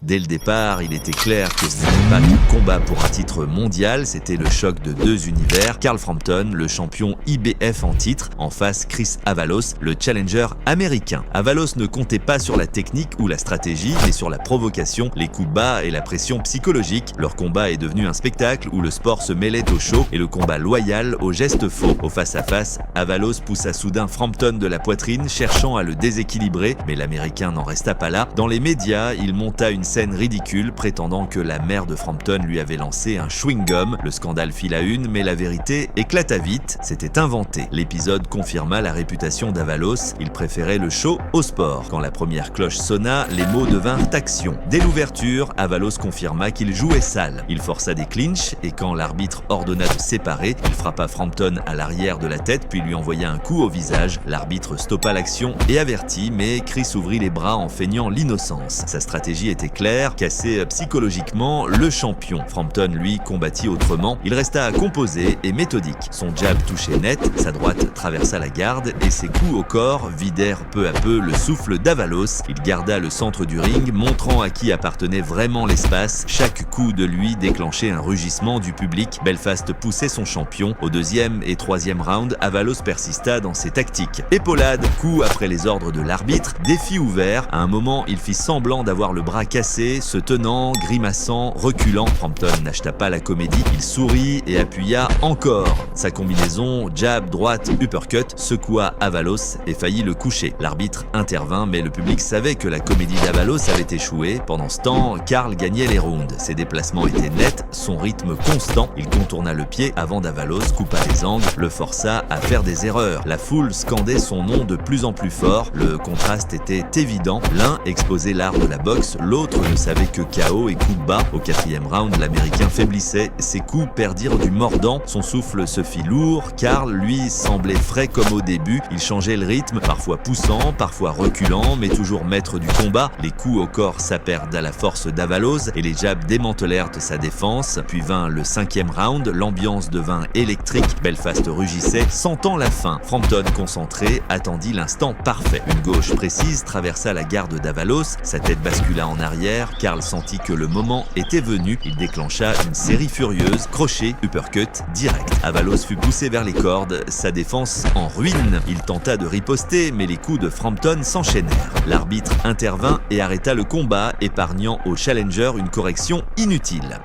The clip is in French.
Dès le départ, il était clair que ce n'était pas qu'un combat pour un titre mondial, c'était le choc de deux univers. Carl Frampton, le champion IBF en titre, en face Chris Avalos, le challenger américain. Avalos ne comptait pas sur la technique ou la stratégie, mais sur la provocation, les coups bas et la pression psychologique. Leur combat est devenu un spectacle où le sport se mêlait au show et le combat loyal aux gestes faux. Au face-à-face, Avalos poussa soudain Frampton de la poitrine, cherchant à le déséquilibrer, mais l'américain n'en resta pas là. Dans les médias, il monta une scène ridicule, prétendant que la mère de Frampton lui avait lancé un chewing-gum. Le scandale fit la une, mais la vérité éclata vite, c'était inventé. L'épisode confirma la réputation d'Avalos, il préférait le show au sport. Quand la première cloche sonna, les mots devinrent action. Dès l'ouverture, Avalos confirma qu'il jouait sale. Il força des clinches et quand l'arbitre ordonna de séparer, il frappa Frampton à l'arrière de la tête puis lui envoya un coup au visage. L'arbitre stoppa l'action et avertit, mais Chris ouvrit les bras en feignant l'innocence. Sa stratégie était claire, casser psychologiquement le champion. Frampton, lui, combattit autrement. Il resta composé et méthodique. Son jab touchait net, sa droite traversa la garde et ses coups au corps vidèrent peu à peu le souffle d'Avalos. Il garda le centre du ring, montrant à qui appartenait vraiment l'espace. Chaque coup de lui déclenchait un rugissement du public. Belfast poussait son champion. Au deuxième et troisième round, Avalos persista dans ses tactiques. Épaulade, coup après les ordres de l'arbitre, défi ouvert. À un moment, il fit semblant d'avoir le bras cassé, se tenant, grimaçant, reculant. Frampton n'acheta pas la comédie, il sourit et appuya encore. Sa combinaison jab, droite, uppercut secoua Avalos et faillit le coucher. L'arbitre intervint, mais le public savait que la comédie d'Avalos avait échoué. Pendant ce temps, Carl gagnait les rounds. Ses déplacements étaient nets, son rythme constant. Il contourna le pied avant d'Avalos, coupa les angles, le força à faire des erreurs. La foule scandait son nom de plus en plus fort. Le contraste était évident. L'un exposait l'art de la boxe, l'autre ne savait que KO et coups bas. Au quatrième round, l'américain faiblissait. Ses coups perdirent du mordant. Son souffle se fit lourd. Carl, lui, semblait frais comme au début. Il changeait le rythme, parfois poussant, parfois reculant, mais toujours maître du combat. Les coups au corps sapèrent à la force d'Avalos et les jabs démantelèrent sa défense. Puis vint le cinquième round, l'ambiance devint électrique. Belfast rugissait, sentant la fin. Frampton, concentré, attendit l'instant parfait. Une gauche précise traversa la garde d'Avalos, sa tête bascula en arrière. Carl sentit que le moment était venu. Il déclencha une série furieuse, crochet, uppercut, direct. Avalos fut poussé vers les cordes, sa défense en ruine. Il tenta de riposter, mais les coups de Frampton s'enchaînèrent. L'arbitre intervint et arrêta le combat, épargnant au challenger une correction inutile.